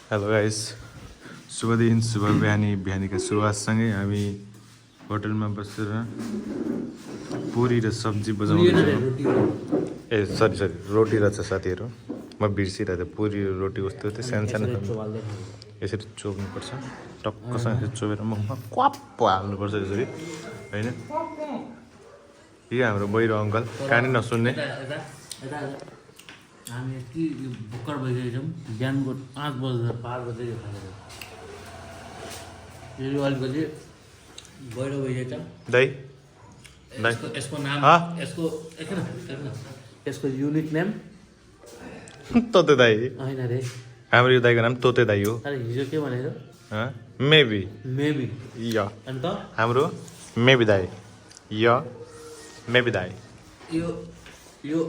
Hello guys, शुभ दिन, शुभ बिहानीका सुवाससँगै हामी होटलमा बसेर पुरी र सब्जी बजाउँदैछौँ। ए सरी रोटी रहेछ साथीहरू, म बिर्सिरहेको थिएँ। पुरी र रोटी कस्तो थियो, सानो सानो यसरी चोक्नुपर्छ, टक्कसँग यसरी चोपेर मुखमा क्वाप्प हाल्नुपर्छ यसरी, होइन? यो हाम्रो बहिरो अङ्कल कहाँनिर नसुन्ने। हामी यति भर्खर भइसकेको छौँ। बिहानको 5 बजेर 5 बजे खाएर यो अलिकति गहिरो भइसकेको छ। दाइ यसको नाम यसको यसको युनिक नेम तोते दाइ होइन रे। हाम्रो यो दाइको नाम तोते दाइ हो। अरे हिजो के भनेको? मेबी य अनि त हाम्रो मेबी दाइ य मेबी दाइ यो